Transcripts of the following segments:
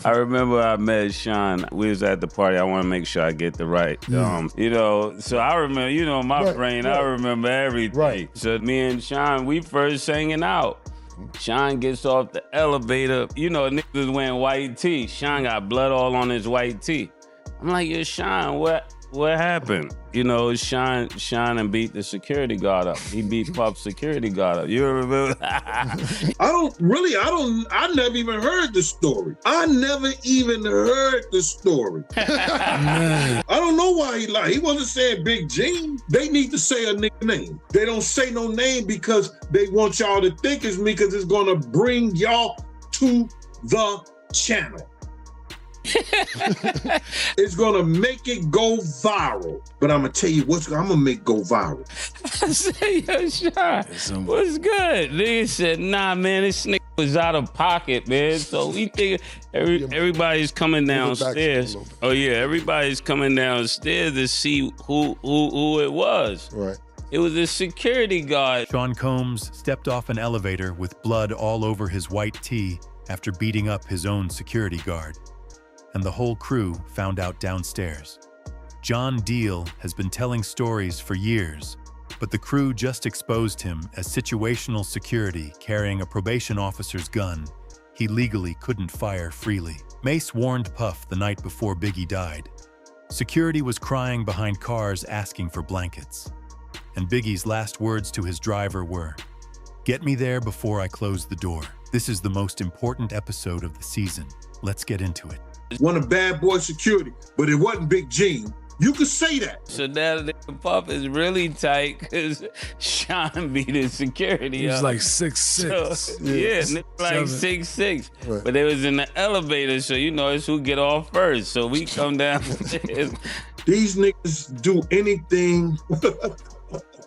I remember I met Sean. We was at the party. I want to make sure I get the right. So I remember, my brain, I remember everything. Right. So me and Sean, we first hanging out. Sean gets off the elevator. Niggas wearing white tee. Sean got blood all on his white tee. I'm like, yo, Sean, what happened? Sean and beat the security guard up. He beat Puff's security guard up. You remember? I never even heard the story. I don't know why he lied. He wasn't saying Big Gene. They need to say a nigga name. They don't say no name because they want y'all to think it's me because it's gonna bring y'all to the channel. It's gonna make it go viral. But I'm gonna tell you I'm gonna make go viral. I said, yo, Sean, what's good? They said, nah, man, this nigga was out of pocket, man. So we think everybody's coming downstairs. Oh yeah, everybody's coming downstairs to see who it was. Right. It was a security guard. Sean Combs stepped off an elevator with blood all over his white tee after beating up his own security guard. And the whole crew found out downstairs. John Deal has been telling stories for years, but the crew just exposed him as situational security carrying a probation officer's gun he legally couldn't fire freely. Mase warned Puff the night before Biggie died. Security was crying behind cars asking for blankets. And Biggie's last words to his driver were, "Get me there before I close the door." This is the most important episode of the season. Let's get into it. One of Bad Boy Security, but it wasn't Big Gene. You could say that. So now the Puff is really tight because Sean beat his security He was up. like 6'6". So, nigga like 6'6". Right. But they was in the elevator, so it's who get off first. So we come downstairs. These niggas do anything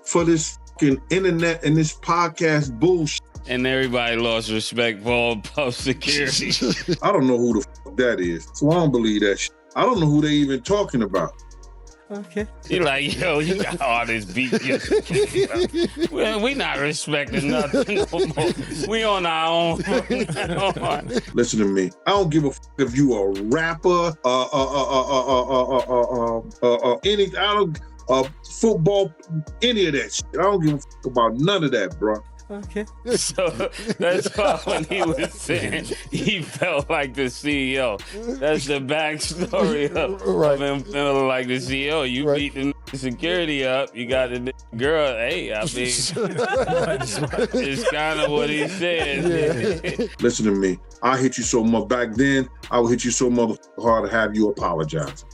for this fucking internet and this podcast bullshit. And everybody lost respect for all Puff security. I don't know who the fuck that is, so I don't believe that shit. I don't know who they even talking about. Okay. You like, yo, you got all this beat. Well, we not respecting nothing no more. We on our own. Listen to me. I don't give a fuck if you a rapper, anything. I don't football, any of that shit. I don't give a fuck about none of that, bro. Okay. So that's why when he was saying he felt like the CEO. That's the backstory of him feeling like the CEO. You beat the security up, you got the girl. Hey, I mean, it's kind of what he said. Listen to me. I hit you so much back then. I would hit you so motherfucking hard to have you apologize.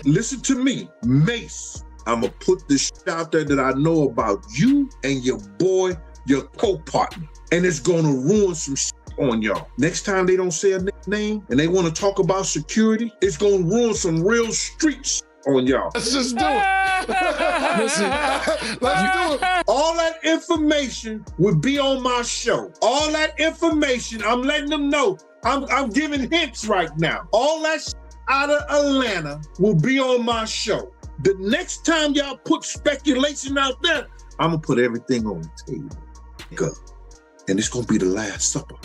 Listen to me, Mase. I'm going to put this shit out there that I know about you and your boy, your co-partner. And it's going to ruin some shit on y'all. Next time they don't say a name and they want to talk about security, it's going to ruin some real street shit on y'all. Let's just do it. Listen, let's do it. All that information would be on my show. All that information, I'm letting them know. I'm giving hints right now. All that shit out of Atlanta will be on my show. The next time y'all put speculation out there, I'm gonna put everything on the table. And it's gonna be the last supper.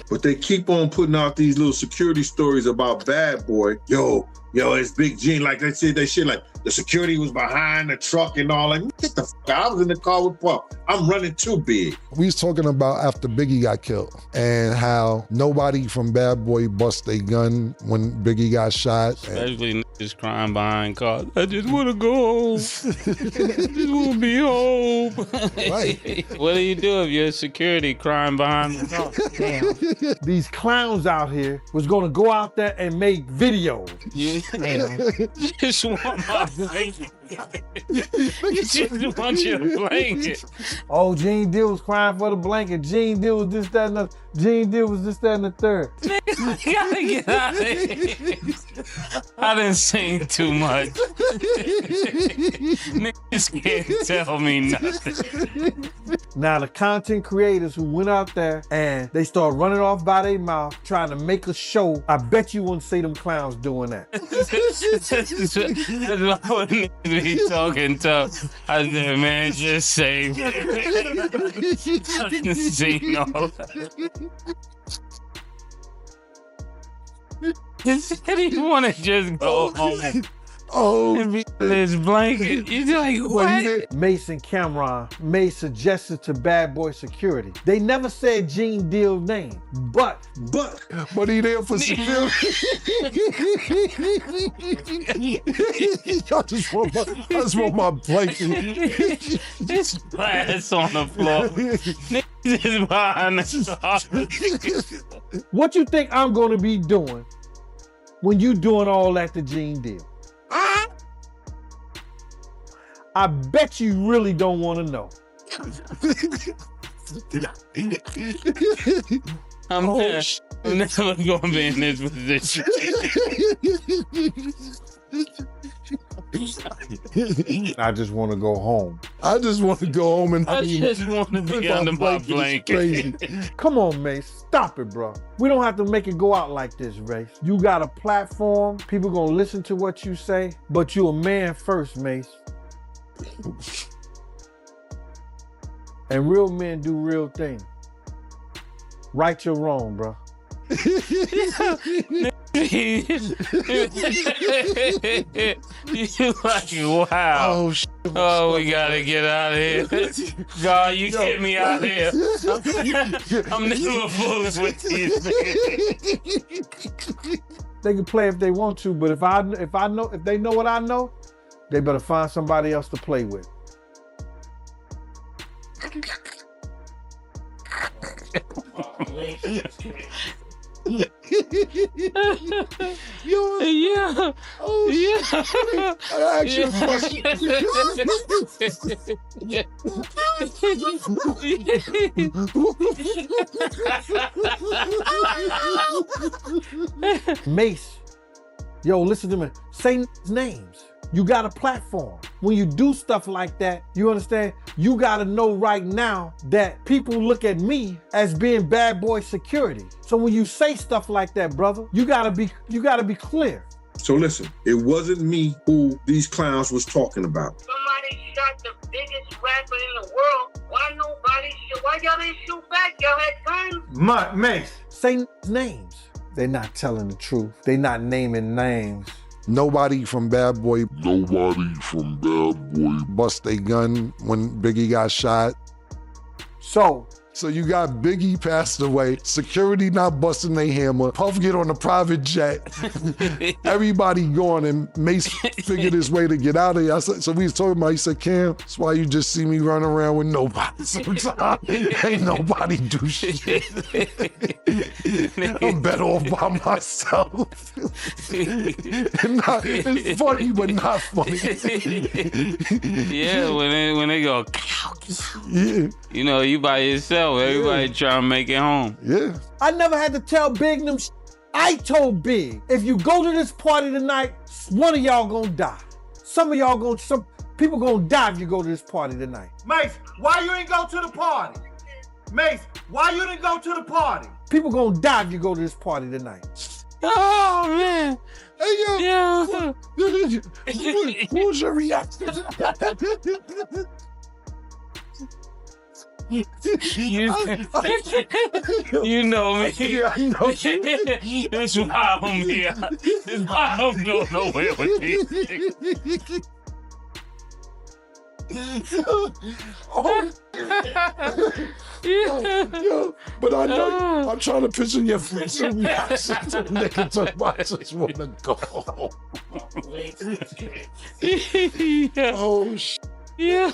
But they keep on putting out these little security stories about Bad Boy. Yo, it's Big Gene. Like they said that shit, like the security was behind the truck and all. Like, get the fuck out. I was in the car with Puff. I'm running too big. We was talking about after Biggie got killed and how nobody from Bad Boy bust a gun when Biggie got shot. Especially niggas crying behind cars. I just want to go home. I just want to be home. Right. What do you do if you're security crying behind the car? Damn. These clowns out here was gonna go out there and make videos. You just want my blanket. Just want your blanket. Oh, Gene Deal was crying for the blanket. Gene Deal was this, that, and the Gene Deal was this, that, and the third. Nigga, you gotta get out of here. I didn't sing too much. Niggas can't tell me nothing. Now the content creators who went out there and they start running off by their mouth trying to make a show, I bet you wouldn't see them clowns doing that. That's why when niggas be talking tough. I said, man, just save it. Seen all that. He said he want to just go home. Oh, And be in his blanket. You're like, what? Mase and Cam'ron made suggestions to Bad Boy Security. They never said Gene Deal's name, but he there for security. I just want my blanket. This glass on the floor. Niggas is behind the car. what you think I'm gonna be doing when you doing all that to Gene Deal? I bet you really don't want to know. I'm never gonna be in this position. I just want to go home. I just want to go home and I just want to be under my blanket. Come on, Mase. Stop it, bro. We don't have to make it go out like this, Race. You got a platform. People gonna listen to what you say, but you a man first, Mase. And real men do real things. Right your wrong, bro. You like, wow. Oh, we gotta get out of here. God, you get me out of here. I'm never fooling with these niggas. They can play if they want to, but if they know what I know, they better find somebody else to play with. Yeah. Oh, Yeah. I asked you a question. Mase, yo, listen to me. Say names. You got a platform. When you do stuff like that, you understand? You gotta know right now that people look at me as being Bad Boy Security. So when you say stuff like that, brother, you gotta be clear. So listen, it wasn't me who these clowns was talking about. Somebody shot the biggest rapper in the world. Why y'all didn't shoot back? Y'all had guns? Mase, say names. They're not telling the truth. They're not naming names. Nobody from Bad Boy bust a gun when Biggie got shot. So you got Biggie passed away, security not busting their hammer, Puff get on a private jet, everybody going, and Mase figured his way to get out of here. So we was talking about, he said, Cam, that's why you just see me running around with nobody sometimes. Ain't nobody do shit. I'm better off by myself. It's funny, but not funny. Yeah, when they go, Yeah. you know, you by yourself. Everybody trying to make it home. Yeah. I never had to tell Big them. I told Big, if you go to this party tonight, one of y'all gonna die. Some people gonna die if you go to this party tonight. Mase, why you didn't go to the party? Mase, why you didn't go to the party? People gonna die if you go to this party tonight. Oh, man. Hey, yo. Yeah. What was your reaction? You know me. Yeah, I know. That's why I'm here. That's why I'm going nowhere with these niggas. Yo, but I know I'm trying to picture your face and reaction to the nigga talking about I just want to go. Oh, shit. Yeah.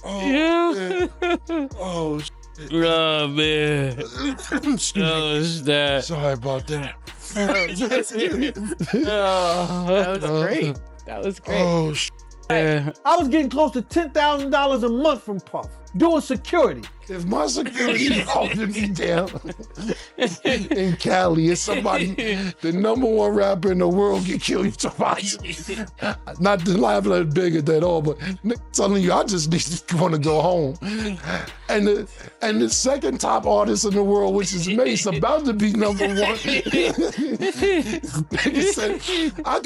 Oh, Yeah. man. Oh, shit. Oh, man. Excuse me. Oh, it's that. Sorry about that. That was great. That was great. Oh, shit. Yeah. I was getting close to $10,000 a month from Puff. doing security. If my security holding me down in Cali, it's somebody, the #1 rapper in the world get killed, somebody. Not to laugh at bigger at all, but telling you, I just want to go home. And the second top artist in the world, which is Mase, about to be #1. Said,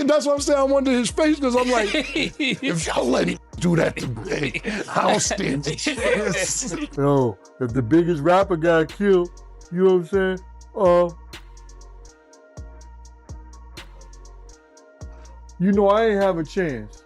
that's what I'm saying. I wonder his face because I'm like, if y'all let me do that to Big, I don't stand a chance. Yo, if the biggest rapper got killed, you know what I'm saying? You know I ain't have a chance.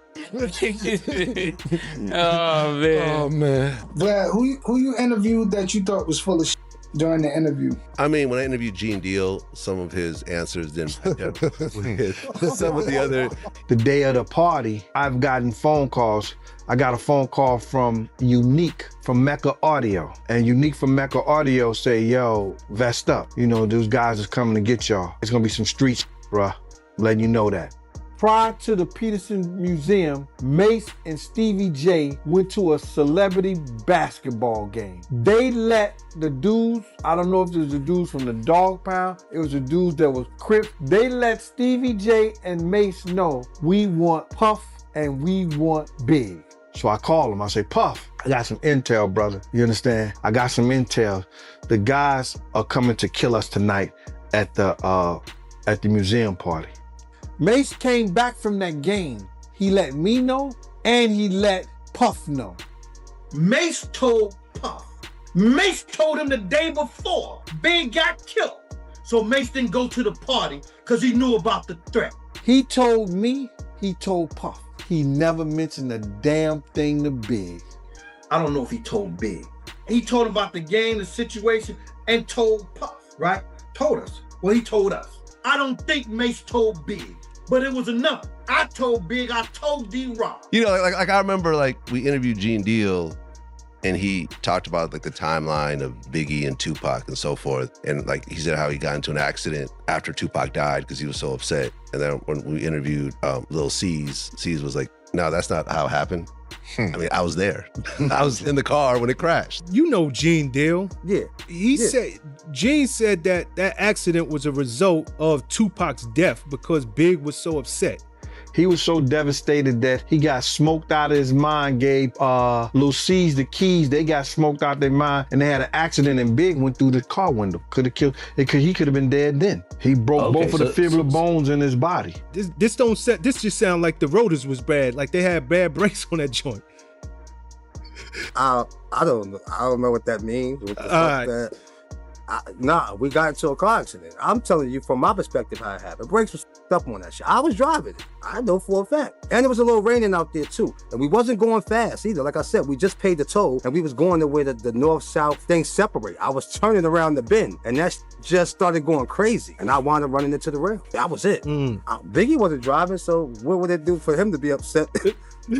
Oh man. Oh man. Vlad, who you interviewed that you thought was full of shit during the interview? I mean, when I interviewed Gene Deal, some of his answers didn't match up with some of the other. The day of the party, I've gotten phone calls. I got a phone call from Unique from Mecca Audio. And Unique from Mecca Audio say, yo, vest up. You know, those guys is coming to get y'all. It's gonna be some street shit, bruh. I'm letting you know that. Prior to the Peterson Museum, Mase and Stevie J went to a celebrity basketball game. They let the dudes, I don't know if it was the dudes from the Dog Pound, it was the dudes that was Crips. They let Stevie J and Mase know, we want Puff and we want Big. So I call him, I say, Puff, I got some intel, brother. You understand? I got some intel. The guys are coming to kill us tonight at the museum party. Mase came back from that game. He let me know and he let Puff know. Mase told Puff. Mase told him the day before Big got killed. So Mase didn't go to the party because he knew about the threat. He told me, he told Puff. He never mentioned a damn thing to Big. I don't know if he told Big. He told him about the game, the situation, and told Puff, right? Told us. Well, he told us. I don't think Mase told Big, but it was enough. I told Big, I told D-Rock. You know, like I remember, like, we interviewed Gene Deal, and he talked about like the timeline of Biggie and Tupac and so forth. And like he said how he got into an accident after Tupac died because he was so upset. And then when we interviewed Lil C's was like, no, that's not how it happened. I mean, I was there. I was in the car when it crashed. You know Gene Deal. Yeah. Gene said that accident was a result of Tupac's death because Big was so upset. He was so devastated that he got smoked out of his mind, gave Lil C's the keys, they got smoked out their mind, and they had an accident and Big went through the car window. Could have killed, he could have been dead then. He broke both of the fibular bones in his body. This just sound like the rotors was bad, like they had bad brakes on that joint. I don't know what that means. What the fuck that? Nah, we got into a car accident. I'm telling you from my perspective how it happened. Brakes was up on that shit. I was driving it. I know for a fact. And it was a little raining out there too. And we wasn't going fast either. Like I said, we just paid the toll and we was going to where the north-south things separate. I was turning around the bend and that just started going crazy. And I wound up running into the rail. That was it. Biggie wasn't driving, so what would it do for him to be upset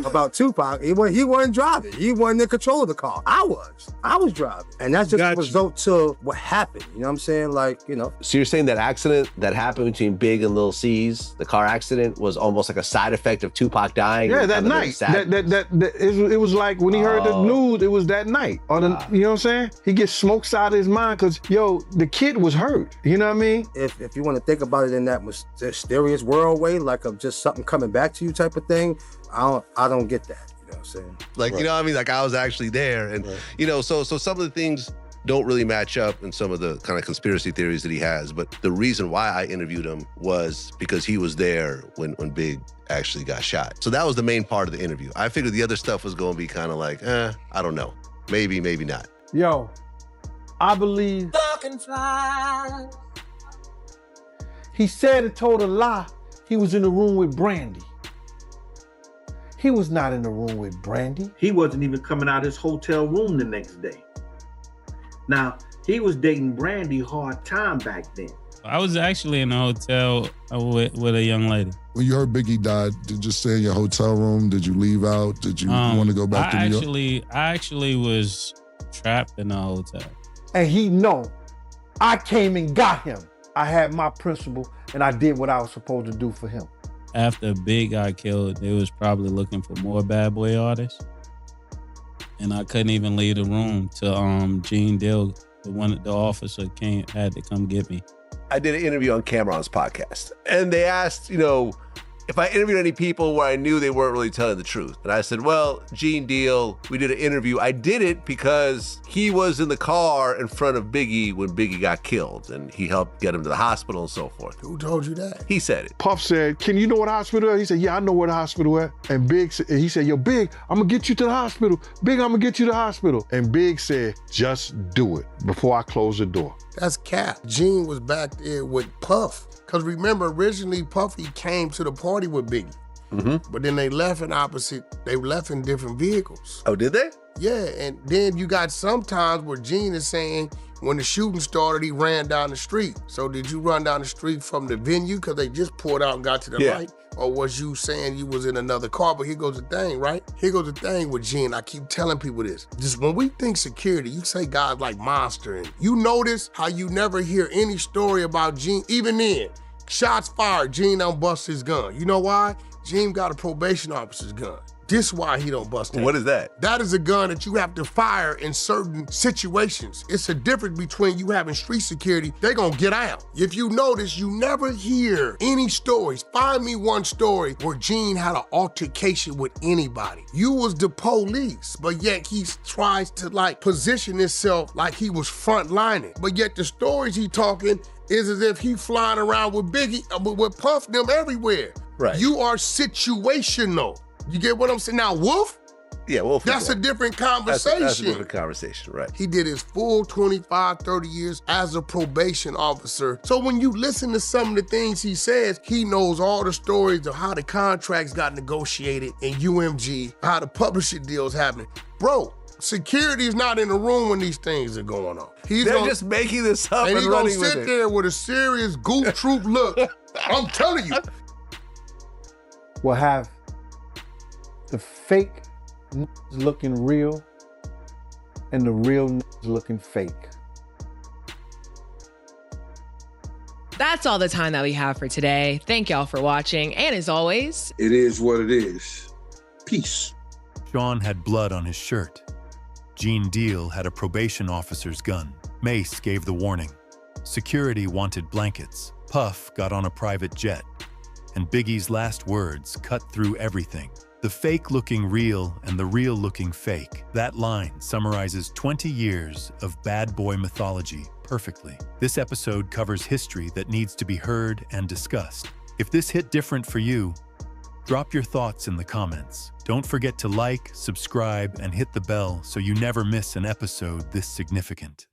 about Tupac? He wasn't driving. He wasn't in control of the car. I was driving. And that's just a result to what happened. You know what I'm saying? Like, you know. So you're saying that accident that happened between Big and Lil C's, the car accident, was almost like a side effect of Tupac dying? Yeah, that night. It was like when he heard the news, it was that night. Or you know what I'm saying? He gets smokes out of his mind because, the kid was hurt. You know what I mean? If you want to think about it in that mysterious world way, like of just something coming back to you type of thing, I don't get that. You know what I'm saying? Like, you know what I mean? Like I was actually there. And, so some of the things don't really match up in some of the kind of conspiracy theories that he has. But the reason why I interviewed him was because he was there when Big actually got shot. So that was the main part of the interview. I figured the other stuff was going to be kind of like, I don't know. Maybe not. Yo, I believe he said and told a lie. He was in the room with Brandy. He was not in the room with Brandy. He wasn't even coming out of his hotel room the next day. Now, he was dating Brandy hard time back then. I was actually in a hotel with a young lady. When you heard Biggie died, did you stay in your hotel room? Did you leave out? Did you want to go back to New York? I actually was trapped in a hotel. And he know I came and got him. I had my principle and I did what I was supposed to do for him. After Big got killed, they was probably looking for more bad boy artists. and I couldn't even leave the room till Gene Deal, the officer had to come get me. I did an interview on Camron's podcast, and they asked, if I interviewed any people where I knew they weren't really telling the truth. And I said, well, Gene Deal, we did an interview. I did it because he was in the car in front of Biggie when Biggie got killed, and he helped get him to the hospital and so forth. Who told you that? He said it. Puff said, can you know what hospital is? He said, yeah, I know where the hospital is. And Big said, he said, yo, Big, I'm gonna get you to the hospital. Big, I'm gonna get you to the hospital. And Big said, just do it before I close the door. That's cap. Gene was back there with Puff. Because remember, originally Puffy came to the party with Biggie. Mm-hmm. But then they left they left in different vehicles. Oh, did they? Yeah, and then you got sometimes where Gene is saying when the shooting started, he ran down the street. So did you run down the street from the venue because they just pulled out and got to the light? Or was you saying you was in another car? But here goes the thing, right? Here goes the thing with Gene. I keep telling people this. Just when we think security, you say guys like Monster. And you notice how you never hear any story about Gene. Even then, shots fired, Gene don't bust his gun. You know why? Gene got a probation officer's gun. This is why he don't bust that. What is that? That is a gun that you have to fire in certain situations. It's a difference between you having street security, they gonna get out. If you notice, you never hear any stories. Find me one story where Gene had an altercation with anybody. You was the police, but yet he tries to position himself like he was front-lining. But yet the stories he talking is as if he flying around with Biggie, with Puff them everywhere. Right. You are situational. You get what I'm saying? Now, Wolf? Yeah, Wolf. That's a different conversation. That's a different conversation, right. He did his full 25, 30 years as a probation officer. So when you listen to some of the things he says, he knows all the stories of how the contracts got negotiated in UMG, how the publishing deals happen. Bro, security is not in the room when these things are going on. They're just making this up and running with it. And he's gonna sit there with a serious goof troop look. I'm telling you. We'll have the fake looking real and the real looking fake. That's all the time that we have for today. Thank y'all for watching. And as always, it is what it is. Peace. Sean had blood on his shirt. Gene Deal had a probation officer's gun. Mase gave the warning. Security wanted blankets. Puff got on a private jet. And Biggie's last words cut through everything. The fake-looking real and the real-looking fake. That line summarizes 20 years of bad boy mythology perfectly. This episode covers history that needs to be heard and discussed. If this hit different for you, drop your thoughts in the comments. Don't forget to like, subscribe, and hit the bell so you never miss an episode this significant.